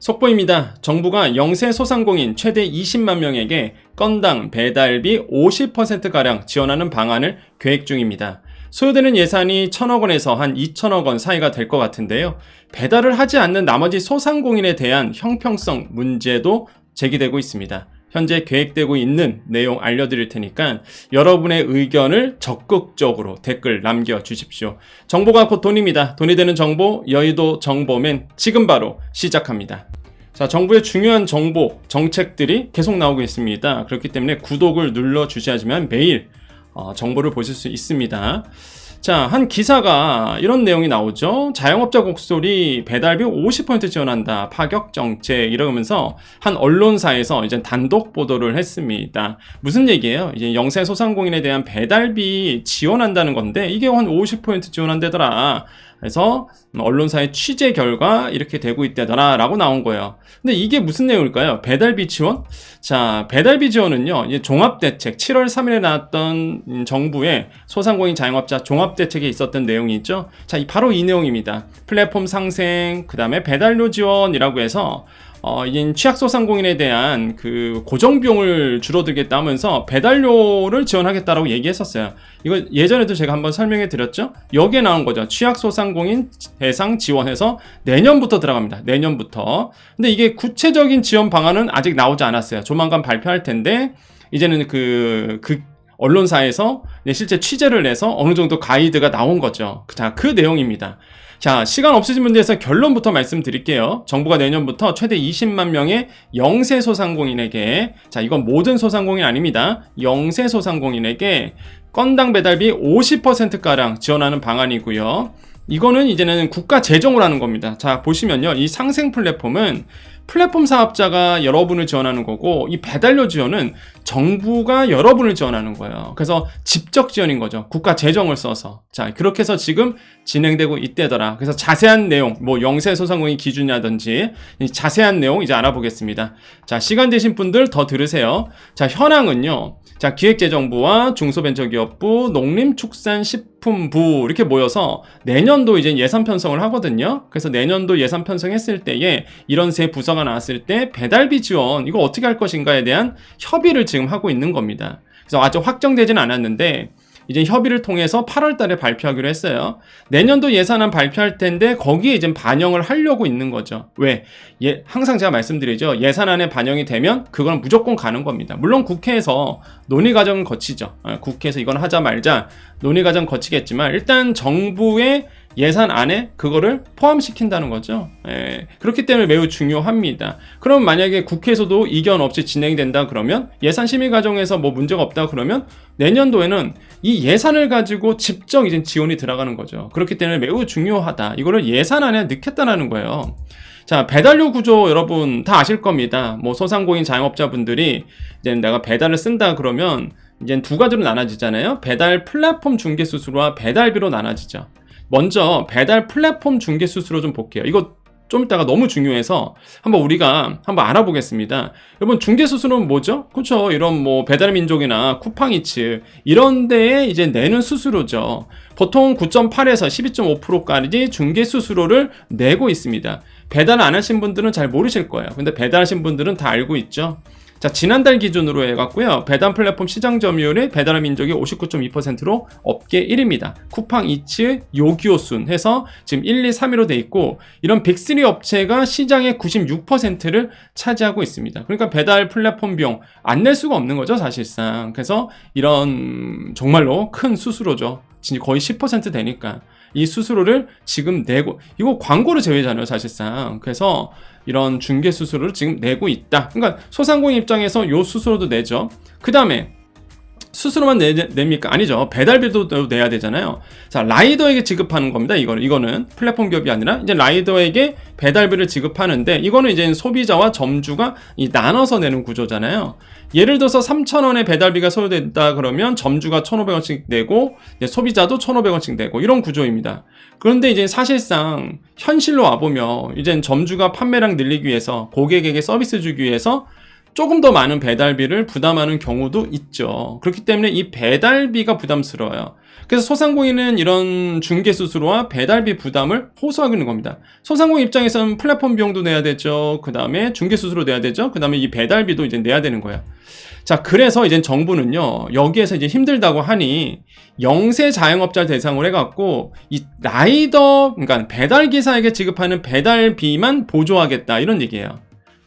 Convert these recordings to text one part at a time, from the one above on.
속보입니다. 정부가 영세소상공인 최대 20만 명에게 건당 배달비 50%가량 지원하는 방안을 계획 중입니다. 소요되는 예산이 1,000억 원에서 한 2,000억 원 사이가 될 것 같은데요. 배달을 하지 않는 나머지 소상공인에 대한 형평성 문제도 제기되고 있습니다. 현재 계획되고 있는 내용 알려드릴 테니까 여러분의 의견을 적극적으로 댓글 남겨주십시오. 정보가 곧 돈입니다. 돈이 되는 정보, 여의도 정보맨 지금 바로 시작합니다. 자, 정부의 중요한 정보, 정책들이 계속 나오고 있습니다. 그렇기 때문에 구독을 눌러주셔야지만 매일 정보를 보실 수 있습니다. 자, 한 기사가 이런 내용이 나오죠. 자영업자 곡소리 배달비 50% 지원한다. 파격 정책 이러면서 한 언론사에서 이제 단독 보도를 했습니다. 무슨 얘기예요? 이제 영세 소상공인에 대한 배달비 지원한다는 건데 이게 한 50% 지원한다더라. 그래서 언론사의 취재 결과 이렇게 되고 있다더라 라고 나온 거예요. 근데 이게 무슨 내용일까요? 배달비 지원? 자, 배달비 지원은요, 이제 종합대책, 7월 3일에 나왔던 정부의 소상공인 자영업자 종합대책에 있었던 내용이 있죠. 자, 바로 이 내용입니다. 플랫폼 상생, 그 다음에 배달료 지원이라고 해서 이제 취약소상공인에 대한 그 고정비용을 줄어들겠다 하면서 배달료를 지원하겠다라고 얘기했었어요. 이거 예전에도 제가 한번 설명해 드렸죠? 여기에 나온 거죠. 취약소상공인 대상 지원해서 내년부터 들어갑니다. 내년부터. 근데 이게 구체적인 지원 방안은 아직 나오지 않았어요. 조만간 발표할 텐데, 이제는 그 언론사에서 실제 취재를 해서 어느 정도 가이드가 나온 거죠. 자, 그 내용입니다. 자, 시간 없으신 분들에서 결론부터 말씀드릴게요. 정부가 내년부터 최대 20만 명의 영세 소상공인에게, 자, 이건 모든 소상공인 아닙니다. 영세 소상공인에게 건당 배달비 50%가량 지원하는 방안이고요. 이거는 이제는 국가 재정으로 하는 겁니다. 자, 보시면요. 이 상생 플랫폼은 플랫폼 사업자가 여러분을 지원하는 거고, 이 배달료 지원은 정부가 여러분을 지원하는 거예요. 그래서 직접 지원인 거죠. 국가 재정을 써서. 자, 그렇게 해서 지금 진행되고 있대더라. 그래서 자세한 내용, 뭐 영세 소상공인 기준이라든지 자세한 내용 이제 알아보겠습니다. 자, 시간 되신 분들 더 들으세요. 자, 현황은요. 자, 기획재정부와 중소벤처기업부, 농림축산식품부 이렇게 모여서 내년도 이제 예산 편성을 하거든요. 그래서 내년도 예산 편성했을 때에 이런 세 부서가 나왔을 때 배달비 지원 이거 어떻게 할 것인가에 대한 협의를 지금 하고 있는 겁니다. 그래서 아직 확정되지는 않았는데 이제 협의를 통해서 8월 달에 발표하기로 했어요. 내년도 예산안 발표할 텐데 거기에 이제 반영을 하려고 있는 거죠. 왜? 항상 제가 말씀드리죠. 예산안에 반영이 되면 그건 무조건 가는 겁니다. 물론 국회에서 논의 과정은 거치죠. 국회에서 이건 하자 말자 논의 과정 거치겠지만 일단 정부의 예산안에 그거를 포함시킨다는 거죠. 그렇기 때문에 매우 중요합니다. 그럼 만약에 국회에서도 이견 없이 진행된다 그러면 예산 심의 과정에서 뭐 문제가 없다 그러면 내년도에는 이 예산을 가지고 직접 이제 지원이 들어가는 거죠. 그렇기 때문에 매우 중요하다. 이거를 예산안에 넣겠다는 거예요. 자, 배달료 구조 여러분 다 아실 겁니다. 뭐 소상공인 자영업자분들이 이제 내가 배달을 쓴다 그러면 이제 두 가지로 나눠지잖아요. 배달 플랫폼 중개 수수료와 배달비로 나눠지죠. 먼저 배달 플랫폼 중개 수수료 좀 볼게요. 이거 좀 이따가 너무 중요해서 우리가 한번 알아보겠습니다. 여러분 중개 수수료는 뭐죠? 그렇죠. 이런 뭐 배달민족이나 쿠팡이츠 이런 데에 이제 내는 수수료죠. 보통 9.8에서 12.5%까지 중개 수수료를 내고 있습니다. 배달 안 하신 분들은 잘 모르실 거예요. 근데 배달하신 분들은 다 알고 있죠. 자, 지난달 기준으로 해갖고요. 배달 플랫폼 시장 점유율이 배달의 민족이 59.2%로 업계 1위입니다. 쿠팡, 이츠, 요기요순 해서 지금 1, 2, 3위로 돼 있고 이런 빅3 업체가 시장의 96%를 차지하고 있습니다. 그러니까 배달 플랫폼 비용 안 낼 수가 없는 거죠, 사실상. 그래서 이런 정말로 큰 수수료죠. 진짜 거의 10% 되니까. 이 수수료를 지금 내고, 이거 광고를 제외잖아요, 사실상. 그래서 이런 중개 수수료를 지금 내고 있다. 그러니까 소상공인 입장에서 요 수수료도 내죠. 그 다음에 수수료만 냅니까? 아니죠. 배달비도 내야 되잖아요. 자, 라이더에게 지급하는 겁니다. 이거는 플랫폼 기업이 아니라 이제 라이더에게 배달비를 지급하는데 이거는 이제 소비자와 점주가 나눠서 내는 구조잖아요. 예를 들어서 3,000원의 배달비가 소요된다 그러면 점주가 1,500원씩 내고 소비자도 1,500원씩 내고 이런 구조입니다. 그런데 이제 사실상 현실로 와보면 이제 점주가 판매량 늘리기 위해서 고객에게 서비스 주기 위해서 조금 더 많은 배달비를 부담하는 경우도 있죠. 그렇기 때문에 이 배달비가 부담스러워요. 그래서 소상공인은 이런 중개수수료와 배달비 부담을 호소하고 있는 겁니다. 소상공인 입장에서는 플랫폼 비용도 내야 되죠. 그 다음에 중개수수료 내야 되죠. 그 다음에 이 배달비도 이제 내야 되는 거예요. 자, 그래서 이제 정부는요, 여기에서 이제 힘들다고 하니 영세 자영업자 대상으로 해갖고 이 라이더, 그러니까 배달기사에게 지급하는 배달비만 보조하겠다, 이런 얘기예요.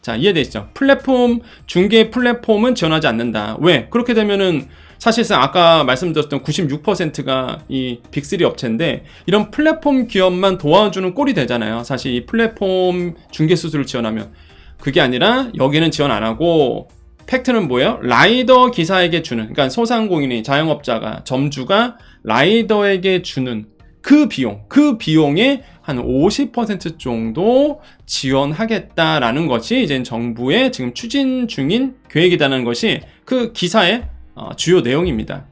자, 이해되시죠? 플랫폼, 중개 플랫폼은 지원하지 않는다. 왜? 그렇게 되면은 사실상 아까 말씀드렸던 96%가 이 빅3 업체인데 이런 플랫폼 기업만 도와주는 꼴이 되잖아요. 사실 이 플랫폼 중개 수수료를 지원하면. 그게 아니라 여기는 지원 안 하고 팩트는 뭐예요? 라이더 기사에게 주는, 그러니까 소상공인이, 자영업자가, 점주가 라이더에게 주는 그 비용의 한 50% 정도 지원하겠다라는 것이 이제 정부의 지금 추진 중인 계획이라는 것이 그 기사의 주요 내용입니다.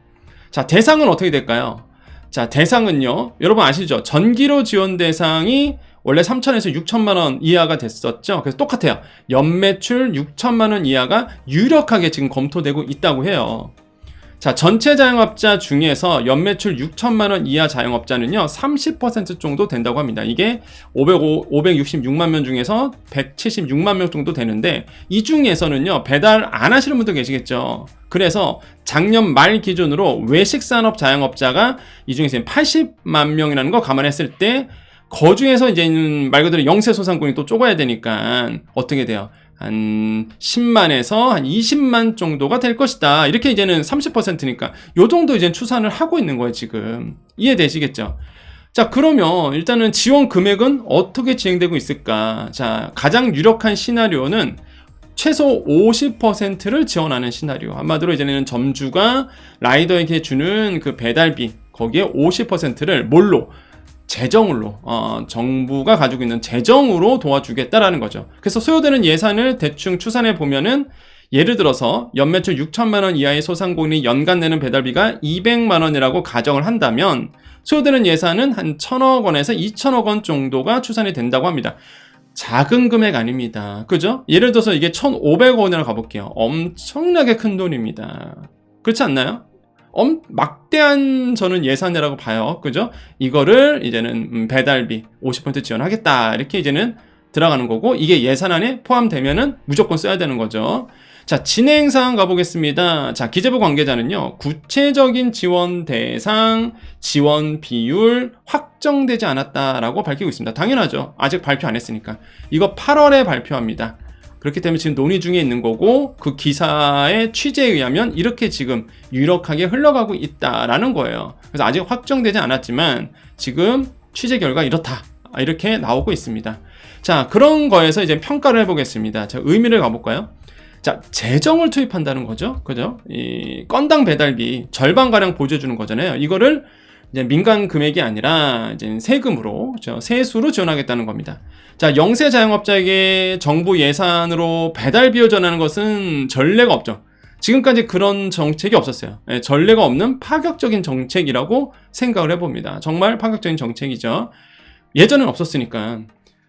자, 대상은 어떻게 될까요? 자, 대상은요, 여러분 아시죠? 전기료 지원 대상이 원래 3천에서 6천만 원 이하가 됐었죠. 그래서 똑같아요. 연매출 6천만 원 이하가 유력하게 지금 검토되고 있다고 해요. 자, 전체 자영업자 중에서 연매출 6천만 원 이하 자영업자는요, 30% 정도 된다고 합니다. 이게 566만 명 중에서 176만 명 정도 되는데, 이 중에서는요, 배달 안 하시는 분도 계시겠죠. 그래서 작년 말 기준으로 외식산업 자영업자가 이 중에서 80만 명이라는 거 감안했을 때, 그 중에서 이제 말 그대로 영세소상공인이 또 쪼가야 되니까 어떻게 돼요? 한 10만에서 한 20만 정도가 될 것이다. 이렇게 이제는 30%니까 요 정도 이제 추산을 하고 있는 거예요, 지금. 이해되시겠죠? 자, 그러면 일단은 지원 금액은 어떻게 진행되고 있을까? 자, 가장 유력한 시나리오는 최소 50%를 지원하는 시나리오. 한마디로 이제는 점주가 라이더에게 주는 그 배달비, 거기에 50%를 뭘로? 재정으로, 정부가 가지고 있는 재정으로 도와주겠다라는 거죠. 그래서 소요되는 예산을 대충 추산해 보면은, 예를 들어서 연매출 6천만 원 이하의 소상공인이 연간 내는 배달비가 200만 원이라고 가정을 한다면 소요되는 예산은 한 1,000억 원에서 2,000억 원 정도가 추산이 된다고 합니다. 작은 금액 아닙니다. 그죠? 예를 들어서 이게 1,500억 원이라고 가볼게요. 엄청나게 큰 돈입니다. 그렇지 않나요? 막대한 저는 예산이라고 봐요. 그죠? 이거를 이제는 배달비 50% 지원하겠다. 이렇게 이제는 들어가는 거고, 이게 예산안에 포함되면은 무조건 써야 되는 거죠. 자, 진행사항 가보겠습니다. 자, 기재부 관계자는요, 구체적인 지원 대상, 지원 비율 확정되지 않았다라고 밝히고 있습니다. 당연하죠. 아직 발표 안 했으니까. 이거 8월에 발표합니다. 그렇기 때문에 지금 논의 중에 있는 거고, 그 기사의 취재에 의하면 이렇게 지금 유력하게 흘러가고 있다라는 거예요. 그래서 아직 확정되지 않았지만 지금 취재 결과 이렇다, 이렇게 나오고 있습니다. 자, 그런 거에서 이제 평가를 해보겠습니다. 자, 의미를 가볼까요? 자, 재정을 투입한다는 거죠. 그죠? 이 건당 배달비 절반가량 보조해주는 거잖아요. 이거를 이제 민간 금액이 아니라 이제 세금으로, 세수로 지원하겠다는 겁니다. 자, 영세 자영업자에게 정부 예산으로 배달비를 전하는 것은 전례가 없죠. 지금까지 그런 정책이 없었어요. 전례가 없는 파격적인 정책이라고 생각을 해봅니다. 정말 파격적인 정책이죠. 예전엔 없었으니까.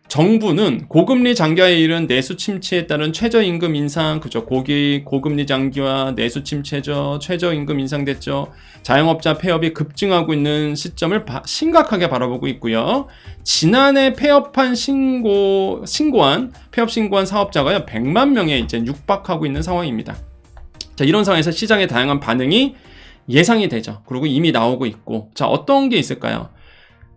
정부는 고금리 장기화에 이른 내수 침체에 따른 최저임금 인상, 그죠? 고금리 장기화, 내수 침체죠. 최저임금 인상됐죠. 자영업자 폐업이 급증하고 있는 시점을 심각하게 바라보고 있고요. 지난해 폐업 신고한 사업자가 100만 명에 이제 육박하고 있는 상황입니다. 자, 이런 상황에서 시장의 다양한 반응이 예상이 되죠. 그리고 이미 나오고 있고, 자, 어떤 게 있을까요?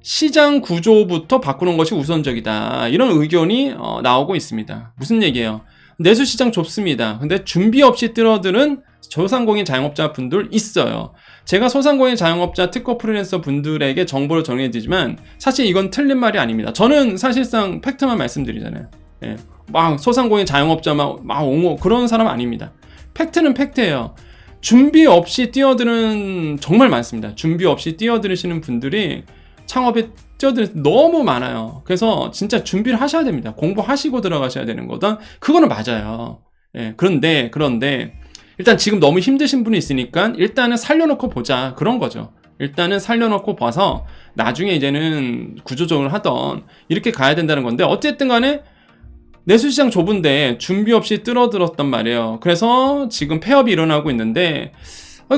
시장 구조부터 바꾸는 것이 우선적이다, 이런 의견이 나오고 있습니다. 무슨 얘기예요? 내수시장 좁습니다. 근데 준비 없이 뛰어드는 소상공인 자영업자 분들 있어요. 제가 소상공인 자영업자 특허 프리랜서 분들에게 정보를 전해드리지만 사실 이건 틀린 말이 아닙니다. 저는 사실상 팩트만 말씀드리잖아요. 예. 막 소상공인 자영업자만 막 옹호 그런 사람 아닙니다. 팩트는 팩트예요. 준비 없이 뛰어드는 정말 많습니다. 준비 없이 뛰어드시는 분들이 창업에 뛰어들 너무 많아요. 그래서 진짜 준비를 하셔야 됩니다. 공부하시고 들어가셔야 되는 거다. 그거는 맞아요. 예, 그런데 일단 지금 너무 힘드신 분이 있으니까 일단은 살려놓고 보자, 그런 거죠. 일단은 살려놓고 봐서 나중에 이제는 구조조정을 하던 이렇게 가야 된다는 건데, 어쨌든 간에 내수시장 좁은데 준비 없이 뚫어들었단 말이에요. 그래서 지금 폐업이 일어나고 있는데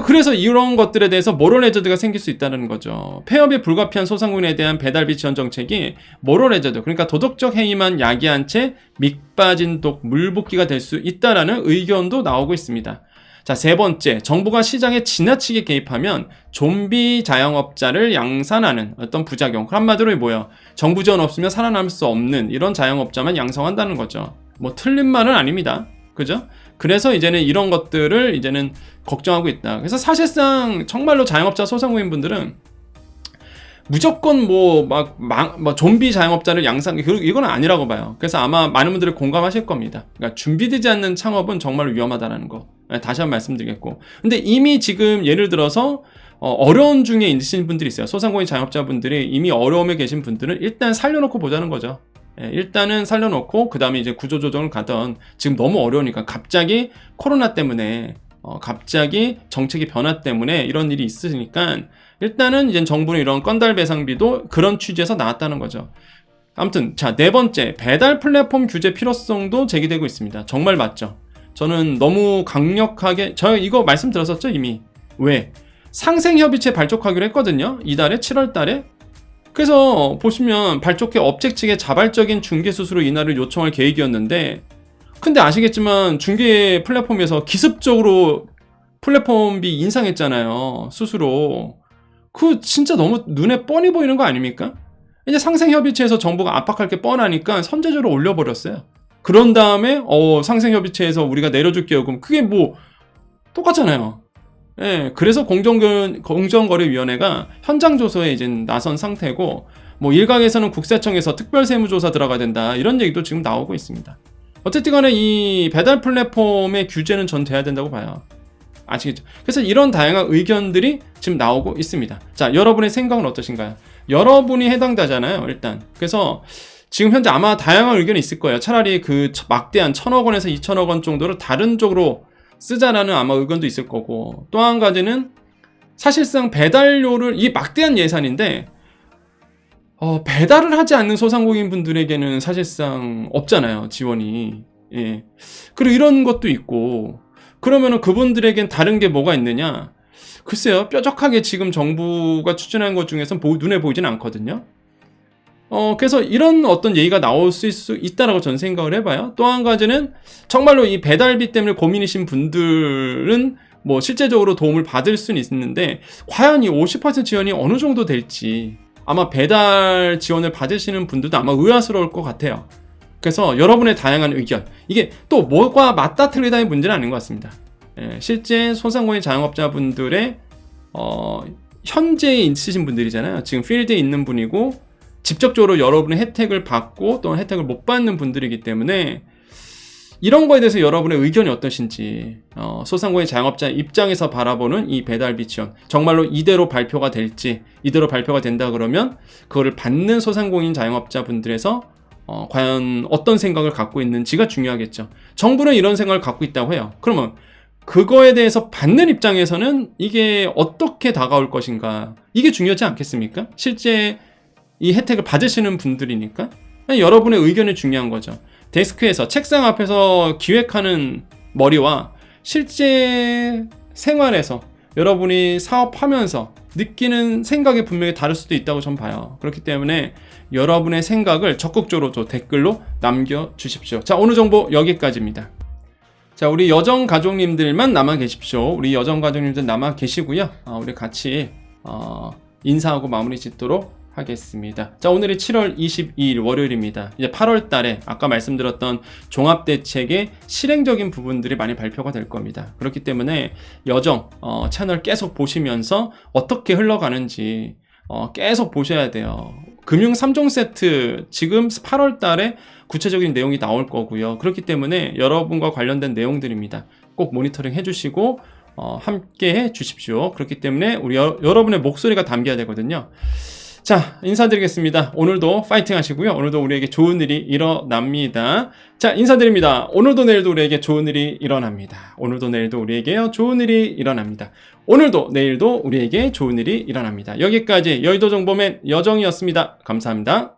그래서 이런 것들에 대해서 모럴 해저드가 생길 수 있다는 거죠. 폐업이 불가피한 소상공인에 대한 배달비 지원 정책이 모럴 해저드, 그러니까 도덕적 해이만 야기한 채 밑빠진 독 물붓기가 될 수 있다라는 의견도 나오고 있습니다. 자, 세 번째, 정부가 시장에 지나치게 개입하면 좀비 자영업자를 양산하는 어떤 부작용. 한마디로 뭐예요? 정부 지원 없으면 살아남을 수 없는 이런 자영업자만 양성한다는 거죠. 뭐 틀린 말은 아닙니다. 그죠? 그래서 이제는 이런 것들을 이제는 걱정하고 있다. 그래서 사실상 정말로 자영업자 소상공인 분들은 무조건 좀비 자영업자를 양산, 이건 아니라고 봐요. 그래서 아마 많은 분들이 공감하실 겁니다. 그러니까 준비되지 않는 창업은 정말 위험하다는 거. 다시 한번 말씀드리겠고. 근데 이미 지금 예를 들어서 어려운 중에 있으신 분들이 있어요. 소상공인 자영업자분들이 이미 어려움에 계신 분들은 일단 살려놓고 보자는 거죠. 일단은 살려놓고 그 다음에 이제 구조조정을 가던, 지금 너무 어려우니까 갑자기 코로나 때문에 갑자기 정책의 변화 때문에 이런 일이 있으니까 일단은 이제 정부는 이런 건달 배상비도 그런 취지에서 나왔다는 거죠. 아무튼 자, 네 번째, 배달 플랫폼 규제 필요성도 제기되고 있습니다. 정말 맞죠? 저는 너무 강력하게, 저 이거 말씀드렸었죠 이미. 왜? 상생협의체 발족하기로 했거든요. 이달에 7월 달에. 그래서 보시면 발족회 업체 측의 자발적인 중개 수수료 인하를 요청할 계획이었는데, 근데 아시겠지만 중개 플랫폼에서 기습적으로 플랫폼비 인상했잖아요. 수수료. 그 진짜 너무 눈에 뻔히 보이는 거 아닙니까? 이제 상생협의체에서 정부가 압박할 게 뻔하니까 선제적으로 올려버렸어요. 그런 다음에 상생협의체에서 우리가 내려줄게요. 그럼 그게 뭐 똑같잖아요. 예, 그래서 공정거래위원회가 현장 조사에 이제 나선 상태고, 뭐 일각에서는 국세청에서 특별세무조사 들어가야 된다 이런 얘기도 지금 나오고 있습니다. 어쨌든 간에 이 배달 플랫폼의 규제는 전 돼야 된다고 봐요. 아시겠죠? 그래서 이런 다양한 의견들이 지금 나오고 있습니다. 자, 여러분의 생각은 어떠신가요? 여러분이 해당자잖아요, 일단. 그래서 지금 현재 아마 다양한 의견이 있을 거예요. 차라리 그 막대한 1,000억 원에서 2,000억 원 정도를 다른 쪽으로 쓰자라는 아마 의견도 있을 거고, 또 한 가지는 사실상 배달료를, 이 막대한 예산인데 배달을 하지 않는 소상공인 분들에게는 사실상 없잖아요, 지원이. 예. 그리고 이런 것도 있고, 그러면은 그분들에겐 다른 게 뭐가 있느냐? 글쎄요, 뾰족하게 지금 정부가 추진한 것 중에서 눈에 보이진 않거든요. 그래서 이런 어떤 얘기가 나올 수 있다라고 저는 생각을 해봐요. 또 한 가지는 정말로 이 배달비 때문에 고민이신 분들은 뭐 실제적으로 도움을 받을 수는 있는데, 과연 이 50% 지원이 어느 정도 될지 아마 배달 지원을 받으시는 분들도 아마 의아스러울 것 같아요. 그래서 여러분의 다양한 의견, 이게 또 뭐가 맞다 틀리다의 문제는 아닌 것 같습니다. 실제 소상공인 자영업자분들의 현재에 있으신 분들이잖아요. 지금 필드에 있는 분이고 직접적으로 여러분의 혜택을 받고 또는 혜택을 못 받는 분들이기 때문에 이런 거에 대해서 여러분의 의견이 어떠신지, 소상공인 자영업자 입장에서 바라보는 이 배달비 지원, 정말로 이대로 발표가 될지, 이대로 발표가 된다 그러면 그거를 받는 소상공인 자영업자 분들에서 과연 어떤 생각을 갖고 있는지가 중요하겠죠. 정부는 이런 생각을 갖고 있다고 해요. 그러면 그거에 대해서 받는 입장에서는 이게 어떻게 다가올 것인가, 이게 중요하지 않겠습니까? 실제 이 혜택을 받으시는 분들이니까 여러분의 의견이 중요한 거죠. 데스크에서, 책상 앞에서 기획하는 머리와 실제 생활에서 여러분이 사업하면서 느끼는 생각이 분명히 다를 수도 있다고 전 봐요. 그렇기 때문에 여러분의 생각을 적극적으로 댓글로 남겨주십시오. 자, 오늘 정보 여기까지입니다. 자, 우리 여정 가족님들만 남아 계십시오. 우리 여정 가족님들 남아 계시고요. 우리 같이 인사하고 마무리 짓도록 하겠습니다. 자, 오늘이 7월 22일 월요일입니다. 이제 8월 달에 아까 말씀드렸던 종합대책의 실행적인 부분들이 많이 발표가 될 겁니다. 그렇기 때문에 여정 채널 계속 보시면서 어떻게 흘러가는지 계속 보셔야 돼요. 금융 3종 세트 지금 8월 달에 구체적인 내용이 나올 거고요. 그렇기 때문에 여러분과 관련된 내용들입니다. 꼭 모니터링 해주시고 함께 해 주십시오. 그렇기 때문에 우리 여러분의 목소리가 담겨야 되거든요. 자, 인사드리겠습니다. 오늘도 파이팅 하시고요. 오늘도 우리에게 좋은 일이 일어납니다. 자, 인사드립니다. 오늘도 내일도 우리에게 좋은 일이 일어납니다. 오늘도 내일도 우리에게 좋은 일이 일어납니다. 오늘도 내일도 우리에게 좋은 일이 일어납니다. 여기까지 여의도 정보맨 여정이었습니다. 감사합니다.